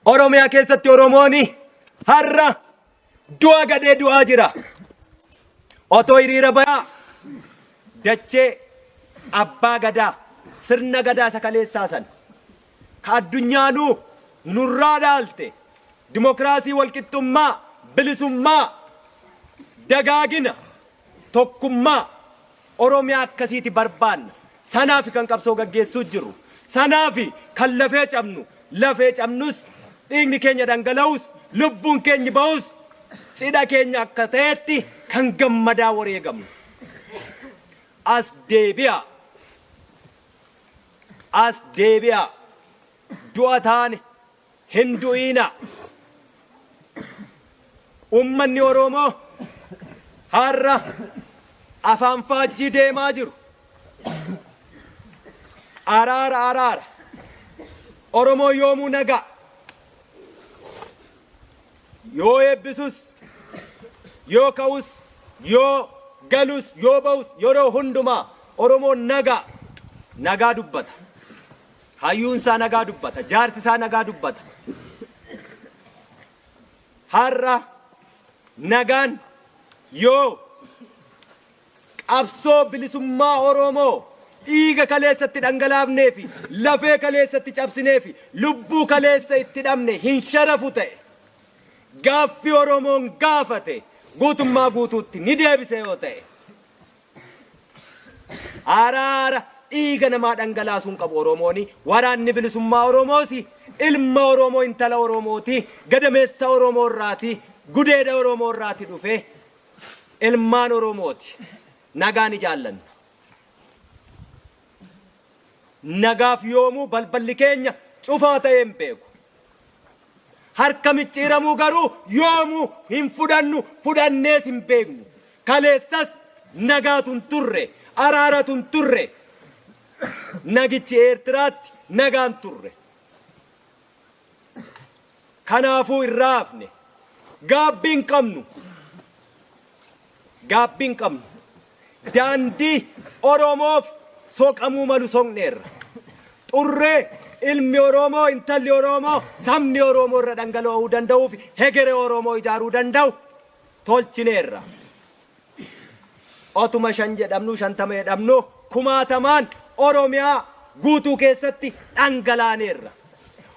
Oromiyaa keessatti Oromooni har'a du'a gadhee du'aa jira. Otoo hiriira ba'aa dachee abbaa gadaa sirna gadaa isa kaleessaa san ka addunyaanuu nurraa dhaalte dimokiraasii walqixxummaa bilisummaa dagaagina tokkummaa Oromiyaa akkasiiti barbaanna. Sanaaf kan qabsoo gaggeessuu jiru. Sanaaf kan lafee cabnu lafee cabnus dhiigni keenya dhangala'us lubbuun keenya ba'us cidha keenya akka ta'etti kan gammadaa wareegamnu. As deebi'a. As deebi'a. Du'a taane hin du'ina. Ummanni Oromoo har'a afaan faajjii deemaa jiru. Araara araara. Oromoo yoomuu nagaa. Yoo eebbisus yoo ka'us yoo galus yoo ba'us yeroo hundumaa Oromoon nagaa dubbata. Hayyuun isaa nagaa dubbata. Jaarsi isaa nagaa dubbata. Har'a nagaan yoo qabsoo bilisummaa Oromoo dhiiga kaleessatti dhangalaafnee fi lafee kaleessatti cabsinee fi lubbuu kaleessa itti dhabne hin sharafu ta'e gaaffii Oromoon gaafate guutummaa guutuutti ni deebise yoo ta'e araara dhiiga namaa dhangalaasuun qabu Oromooni. Waraanni bilisummaa Oromoosi ilma Oromoo intala Oromooti gadameessa Oromoo irraati gudeeda Oromoo irraati dhufe ilmaan Oromooti. Nagaan jaallanna. Nagaaf yoomuu balballi keenya cufaa ta'ee hin beeku. Harka micciiramuu garuu yoomuu hin fudhannu fudhannees hin beeknu. Kaleessas nagaatun turre araaratun turre nagichi Eertiraatti nagaan turre. Kanaafuu irraafne gaabbiin qabnu daandii Oromoof soqamuu malu soqneerra. Xurree ilmi Oromoo, intalli Oromoo, sabni Oromoo irra dhangala'uu danda'uuf hegeree Oromoo ijaaruu danda'u tolchineerra. Otuma 5 jedhamnu 50 jedhamnu kumaatamaan Oromiyaa guutuu keessatti dhangalaaneerra.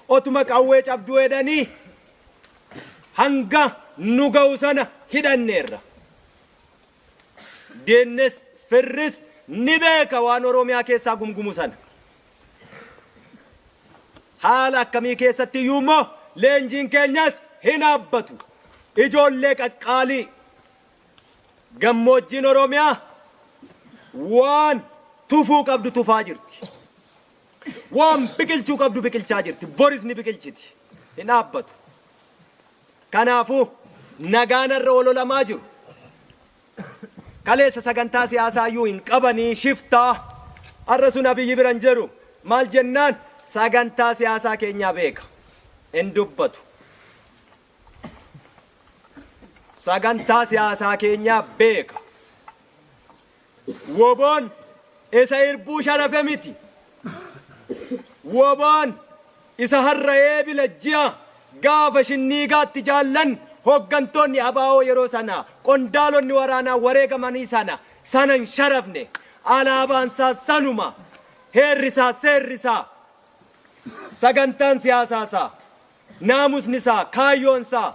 Otuma qawwee cabduu jedhanii hanga nu ga'u sana hidhanneerra. Deennes firris ni beeka waan Oromiyaa keessaa gumgumu sana. Haala akkamii keessatti iyyuu immoo leenjiin keenyas hin dhaabbatu. Ijoollee qaqqaalii gammoojjiin Oromiyaa waan tufuu qabdu tufaa jirti. Waan biqilchuu qabdu biqilchaa jirti. Boris ni biqilchiti. Hin dhaabbatu. Kanaafuu nagaan irra ololamaa jiru. Kaleessa sagantaa siyaasaa iyyuu hin qabanii shiftaa har'a sun Abiyyi biran jiru. Maal jennaan sagantaa siyaasaa keenyaa beeka. Hin dubbatu. Sagantaa siyaasaa keenyaa beeka. Woboon isa irbuu sharafe miti. Woboon isa harra'ee bilajji'a gaafa shinniigaatti jaallan hoggantoonni abaa'oo yeroo sana qondaalonni waraanaa wareegamanii sanan sharafne alaabaansaa sanuma heerrisaa seerrisaa sagantaan siyaasaasaa naamusnisaa kaayyoonsaa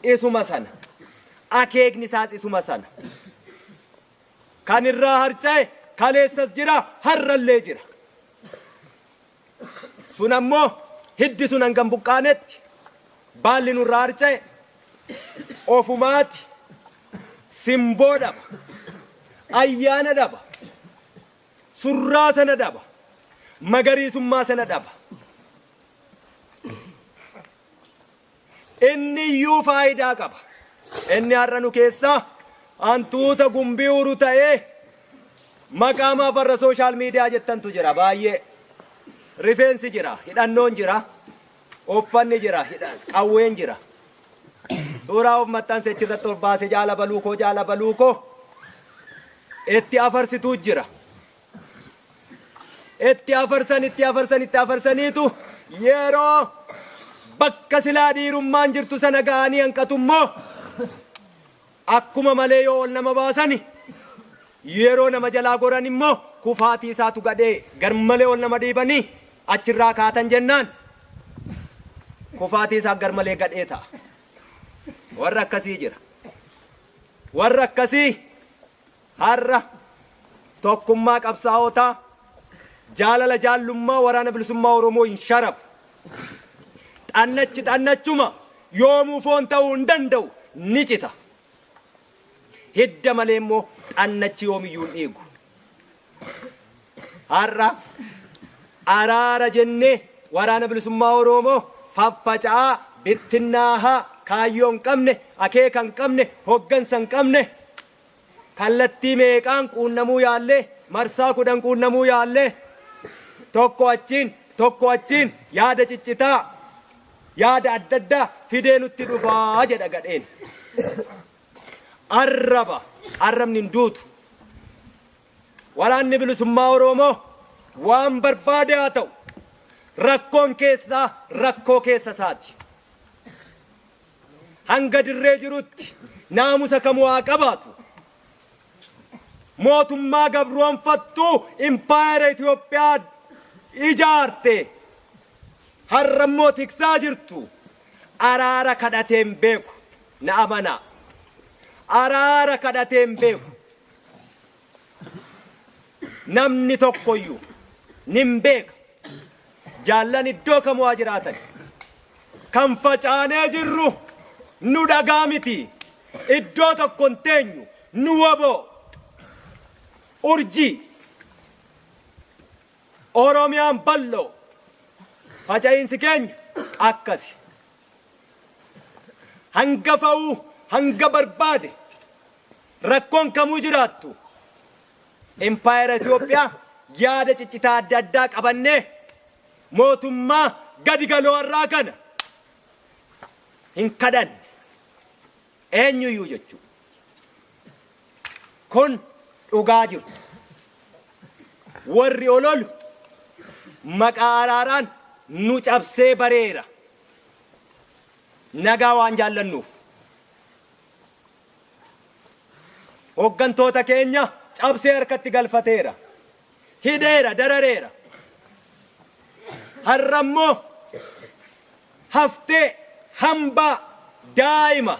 isuma sana akeeknisaas isuma sana kan irraa harca'e kaleessas jira harrallee jira. Sun ammoo hiddi sun hangam buqqaanetti baalli nurraa harca'e ofumaati simboo dhaba ayyaana dhaba surraa sana dhaba magariisummaa sana dhaba. Inni iyyuu faayidaa qaba. Inni har'a nu keessaa hantuuta gumbii uru ta'ee maqaamaa farra sooshaal miidiyaa jettantu jira. Baay'ee rifeensi jira, hidhannoon jira, uffanni jira, qawween jira. Suuraa of maxxanse achirratti ol baase jaala baluu koo itti afarsituu jira. Itti afarsaniitu yeroo bakka silaa dhiirummaan jirtu sana ga'anii hanqatummoo akkuma malee yoo ol nama baasani yeroo nama jalaa goran immoo kufaatii isaatu gadhee garmalee ol nama dhiibanii achirraa kaatan jennaan kufaatii isaa garmalee gadhee ta'a. Warra akkasii jira. Warra akkasii har'a tokkummaa qabsaa'otaa jaalala jaallummaa waraana bilisummaa Oromoo hin sharafu. Xannachuma yoomuu foon ta'uu hin danda'u ni cita. Hidda malee immoo xannachi yoomiyyuu hin dhiigu. Har'a araara jennee waraana bilisummaa Oromoo faffaca'aa bittinnaahaa kaayyoo hin qabne akeeka hin qabne hoggansa hin qabne kallattii meeqaan quunnamuu yaallee marsaa 10 quunnamuu yaallee tokko achiin yaada ciccitaa yaada adda addaa fidee nutti dhufaa jedha gadheen. Arrabni hin duutu. Waraanni bilisummaa Oromoo waan barbaade haa ta'u rakkoon keessaa rakkoo keessa isaati. Hanga dirree jirutti naamusa kamuu haa qabaatu. Mootummaa gabroonfattuu impaayera Itoophiyaa ijaarte har'ammoo tiksaa jirtu araara kadhateen beeku na amanaa. Araara kadhateen beeku namni tokkoyyuu nin beeka. Jaallan iddoo kamuu haa jiraatan kan facaanee jirru nu dhagaa miti. Iddoo tokko hin teenyu nu waboo urjii Oromiyaan bal'oo faca'iinsi keenya akkasi. Hanga fa'uu hanga barbaade rakkoon kamuu jiraattu impaayera Itoophiyaa yaada ciccitaa adda addaa qabannee mootummaa gadi galoo irraa kana hin kadhanne eenyuyyuu jechuudha. Kun dhugaa jirtu. Warri ololu maqaa araaraan nu cabsee bareera. Nagaa waan jaallannuuf. Hooggantoota keenya cabsee harkatti galfateera. Hidheera, darareera. Har'ammoo haftee hambaa daa'ima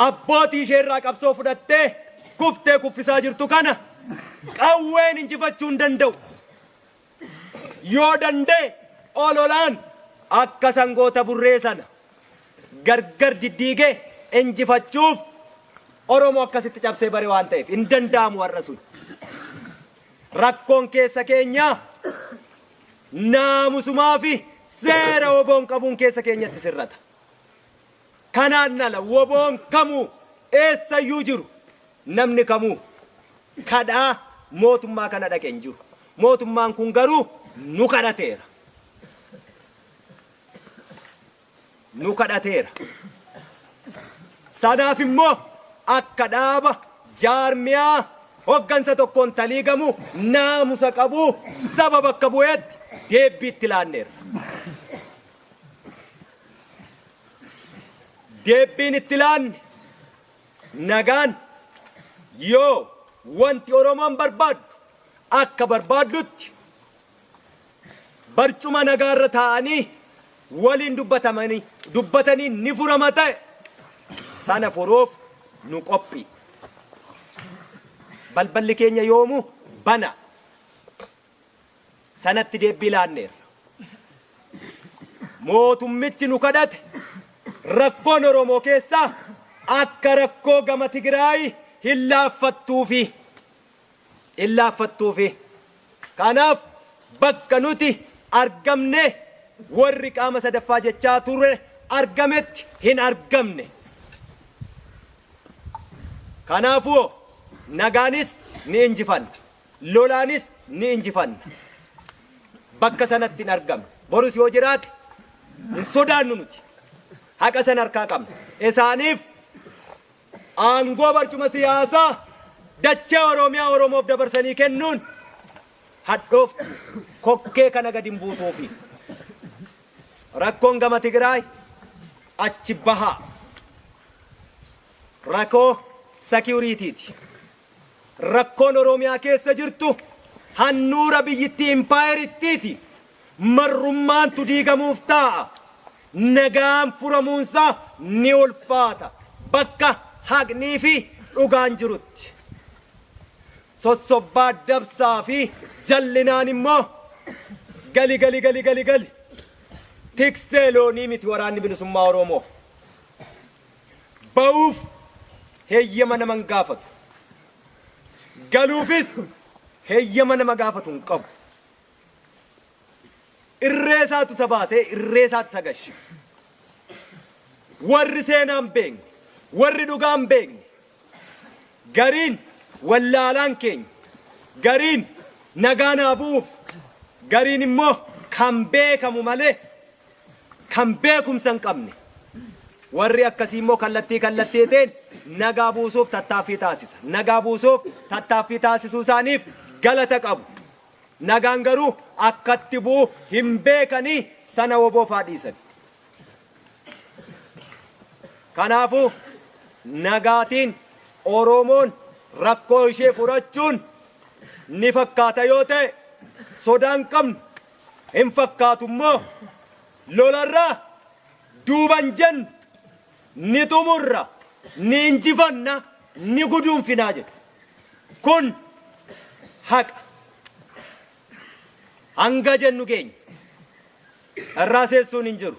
abbootii ishee irraa qabsoo fudhattee kuftee kuffisaa jirtu kana qawween injifachuu hin danda'u. Yoo danda'e ololaan akka sangoota burree sana gargar diddiigee injifachuuf Oromoo akkasitti cabsee bare waan ta'eef hin danda'amu har'a sun. Rakkoon keessa keenyaa naamusumaa fi seera woboon qabuun keessa keenyatti sirrata. Kanaan ala woboon kamuu eessayyuu jiru namni kamuu kadhaa mootummaa kana dhaqee hin jiru. Mootummaan kun garuu nu kadhateera. Nu kadhateera. Sanaaf immoo akka dhaaba jaarmiyaa hoggansa tokkoon taliigamu naamusa qabu saba bakka bu'eetti deebbiitti laanneerra. Deebbiin itti laanne nagaan yoo wanti Oromoon barbaaddu akka barbaaddutti barcuma nagaarra taa'anii waliin dubbatanii ni furama ta'e sana furuuf nu qophii. Balballi keenya yoomu bana sanatti deebbii laanneerra. Mootummichi nu kadhate rakkoon Oromoo keessaa akka rakkoo gama Tigraay hin laaffattuufi. Kanaaf bakka nuti argamne warri qaama sadaffaa jechaa ture argametti hin argamne. Kanaafuu nagaanis ni injifanna, lolaanis ni injifanna. Bakka sanatti hin argamne. Borus yoo jiraate hin sodaannu nuti. Haqa san harkaa qabna. Isaaniif aangoo barcuma siyaasaa dachee Oromiyaa Oromoof dabarsanii kennuun hadhoof kokkee kana gadi hin buutuufi. Rakkoon gama Tigraay achi bahaa. Rakkoo sekiyuriitiiti. Rakkoon Oromiyaa keessa jirtu handhuura biyyittii impaayerittiiti. Marrummaantu diigamuuf taa'a. Nagaan furamuunsaa ni ulfaata. Bakka haqnii fi dhugaan jirutti. Sossobbaa dabsaa fi jallinaan immoo gali. Tiksee loonii miti waraanni bilisummaa Oromoo. Ba'uuf heeyyama nama hin gaafatu. Galuufis heeyyama nama gaafatu hin qabu. Irree isaatu isa baasee irree isaatu isa gashe. Warri seenaan beekne, warri dhugaan beekne, gariin wallaalaan keenya, gariin nagaan haa bu'uuf, gariin immoo kan beekamu malee kan beekumsa hin qabne. Warri akkasii immoo kallattiitiin nagaa buusuuf tattaaffii taasisa. Nagaa buusuuf tattaaffii taasisuu isaaniif galata qabu. Nagaan garuu akkatti bu'u hin beekanii sana woboof haa dhiisan. Kanaafuu nagaatiin Oromoon rakkoo ishee furachuun ni fakkaata yoo ta'e sodaan qabnu hin fakkaatu immoo lolarraa duuban jennu ni xumurra ni injifanna ni guduunfinaa jedhu. Kun haqa. Hanga jennu keenya irraa seessuun hin jiru.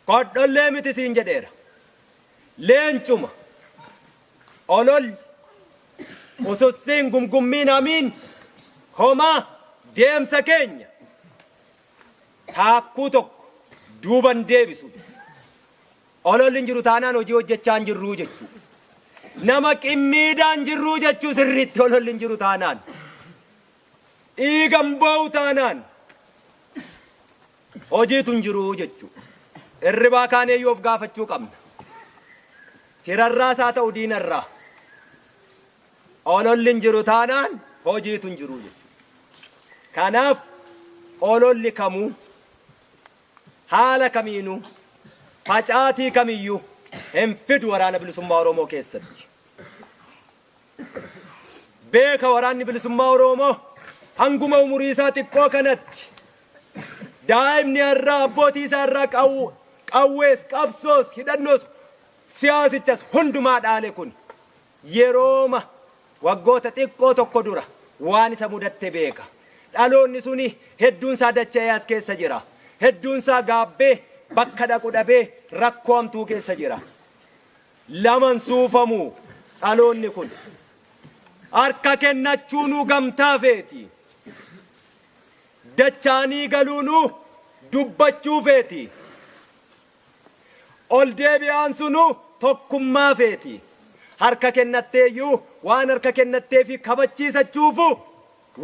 Kodhollee miti siin jedheera. Leencuma olol usussiin gumgummiin hamiin homaa deemsa keenya taakkuu tokko duuban deebisu. Ololli hin jiru taanaan hojii hojjechaa hin jirruu jechuudha. Nama qimmiidhaan jirruu jechuu sirriitti ololli hin jiru taanaan. Dhiigan ba'u taanaan hojiitu hin jiru jechuudha. irribaa kaanee yoo of gaafachuu qabna. Tirarraa isaa ta'u diinarraa. Ololli hin jiru taanaan hojiitu hin jiru. Kanaaf ololli kamuu haala kamiinuu facaatii kamiyyuu hin fidu waraana bilisummaa Oromoo keessatti. Beeka waraanni bilisummaa Oromoo hanguma umurii isaa xiqqoo kanatti daa'imni irraa abbootii isaa irraa qawwees qabsoos hidhannoos siyaasichas hundumaa dhaale kun yerooma waggoota xiqqoo tokko dura waan isa mudatte beeka. Dhaloonni suni hedduun isaa dacha'ee as keessa jira. Hedduun isaa gaabbee bakka dhaqu dhabee rakkoo hamtuu keessa jira. Laman suufamuu dhaloonni kun. Harka kennachuunuu gamtaa feeti. Dachaanii galuunuu dubbachuu feeti. Ol deebi'aan sunuu tokkummaa feeti. Harka kennatteeyyuu waan harka kennatteefi kabachiisachuufu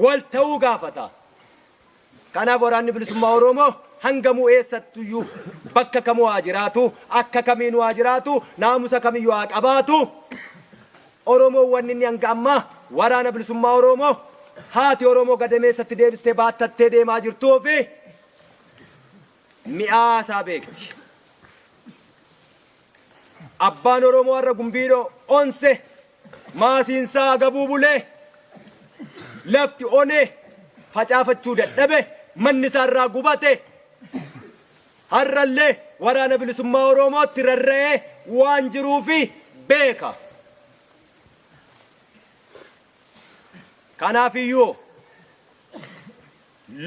wal ta'uu gaafata. Kanaaf waraanni bilisummaa Oromoo hangamuu eessattuyyuu bakka kamuu haa jiraatu, akka kamiinuu haa jiraatu, naamusa kamiyyuu haa qabaatu. Oromoo wanni inni hanga ammaa waraana bilisummaa Oromoo haati Oromoo gadameessatti deebistee baattattee deemaa jirtuu fi mi'aasaa beekti. Abbaan Oromoo har'a gumbiidhoo onse maasiinsaa agabuu bulee lafti onee facaafachuu dadhabe manni isaa irraa gubate har'allee waraana bilisummaa Oromootti rarra'ee waan jiruufi beeka. Kanaafiyyuu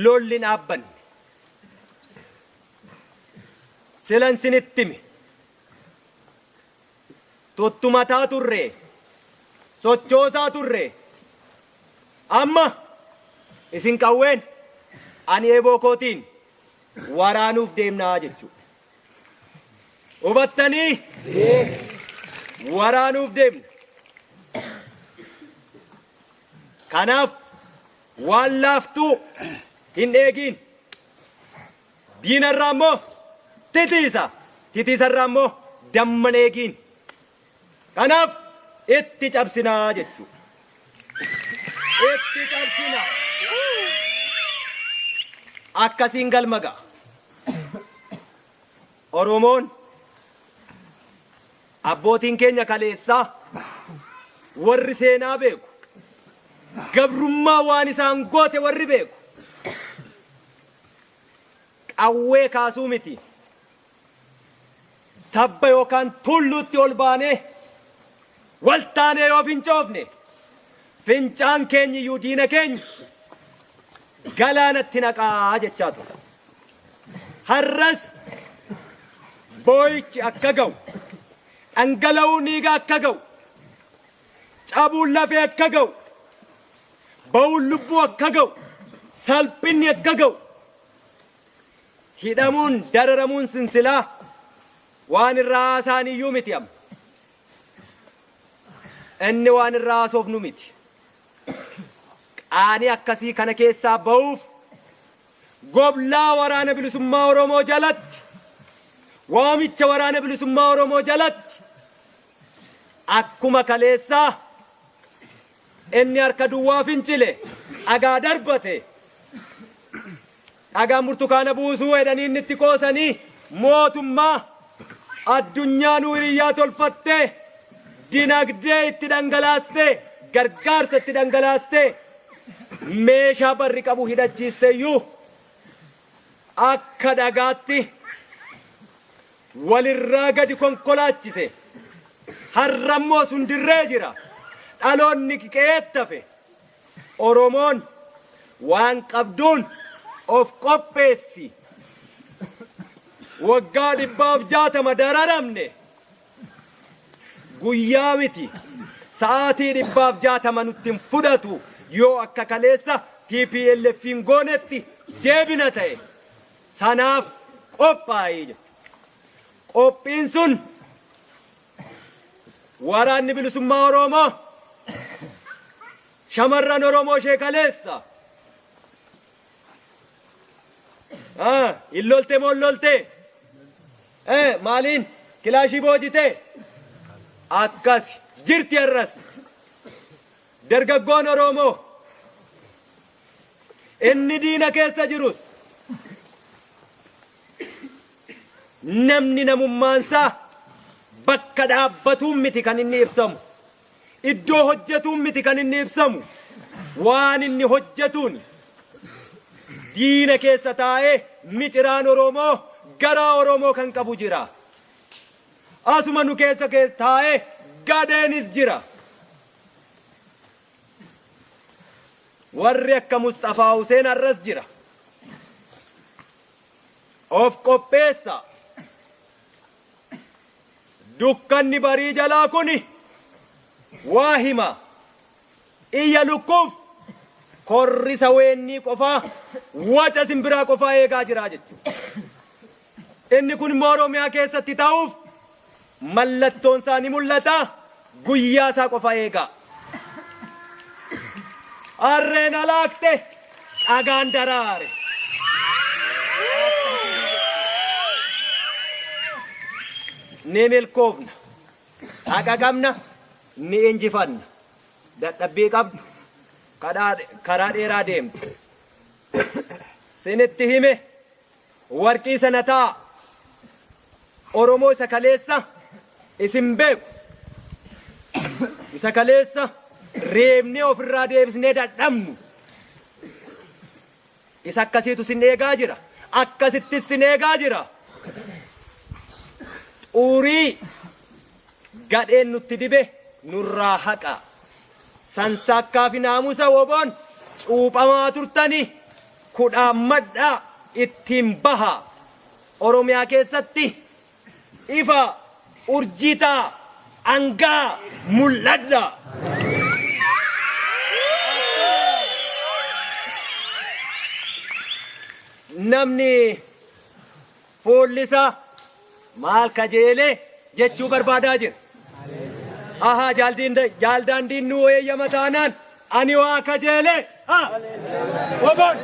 lolli dhaabbanne silan sinittimi tuttumataa turre sochoosaa turre amma isin qawween ani eeboo kootiin waraanuuf deemnaa jechuudha. Hubattanii waraanuuf deemna. Kanaaf waan laaftuu hin eegin. Diinarraa immoo titiisarraa immoo damman eegin. Kanaaf itti cabsinaa jechuudha. Itti cabsina. Akkasiin galma ga'a. Oromoon abbootiin keenya kaleessaa warri seenaa beeku. Gabrummaa waan isaan goote warri beeku. Qawwee kaasuu miti. Tabba yookaan tulluutti ol baanee waltaanee yoo fincoofne fincaan keenya iyyuu diina keenya galaanatti naqaa jechaa ture. Har'as boo'ichi akka ga'u, dhangala'uu dhiigaa akka ga'u, cabuun lafee akka ga'u, ba'uun lubbuu akka ga'u, salphinni akka ga'u, hidhamuun dararamuun sinsilaa waan irraa haasaan iyyuu miti amma. Inni waan irraa haasofnu miti. Qaanii akkasii kana keessaa ba'uuf goblaa waraana bilisummaa Oromoo jalatti, waamicha waraana bilisummaa Oromoo jalatti akkuma kaleessaa inni harka duwwaa fincile dhagaa darbate dhagaa burtukaana buusuu jedhanii inni itti qoosanii mootummaa addunyaa nuu hiriyyaa tolfattee dinagdee itti dhangalaastee gargaarsa itti dhangalaastee meeshaa barri qabu hidhachiisteeyyuu akka dhagaatti walirraa gadi konkolaachise. Har'ammoo sun dirree jira. Dhaloonni qeettafe. Oromoon waan qabduun of qopheessi. Waggaa 160 dararamne. Guyyaa miti. Sa'aatii 160 nutti hin fudhatu yoo akka kaleessa TPLF'n goonetti deebina ta'e. Sanaaf qophaa'ee jira. Qophiin sun waraanni bilisummaa Oromoo shamarran Oromoo ishee kaleessa illolte moo illolte maaliin kilaashii boojitee akkas jirti arras dargaggoon Oromoo inni diina keessa jirus namni namummaansaa bakka dhaabbatuun miti kan inni ibsamu iddoo hojjetuun miti kan inni ibsamu waan inni hojjetuun diina keessa taa'ee miciraan Oromoo garaa Oromoo kan qabu jira asuma nu keessa taa'ee gadeenis jira warri akka Mustafaa Huseen arras jira of qopheessa dukkanni barii jalaa kuni waa hima iyya lukkuuf korrisa weennii qofaa waca simbiraa qofaa eegaa jira jechuudha inni kun immoo Oromiyaa keessatti ta'uuf mallattoon isaa ni mul'ata guyyaa isaa qofaa eegaa harreen alaakte dhagaan daraare ni milkoofna haqa qabna ni injifanna dadhabbii qabna karaa dheeraa deemtu sinitti hime warqii sana taa Oromoo isa kaleessa isin beeku isa kaleessa reebnee ofirraa deebisnee dadhabnu isa akkasiitu sin eegaa jira akkasittis sin eegaa jira xurii gadheen nutti dibe nurraa haqa sansakkaa fi naamusa woboon cuuphamaa turtani kudhaan madhaa ittiin baha Oromiyaa keessatti ifa urjitaa angaa mul'adha namni fuullisa maal kajeelee jechuu barbaadaa jira aha jaaldaandiin nu eeyyama taanaan ani waa kajeelee woboon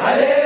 Allez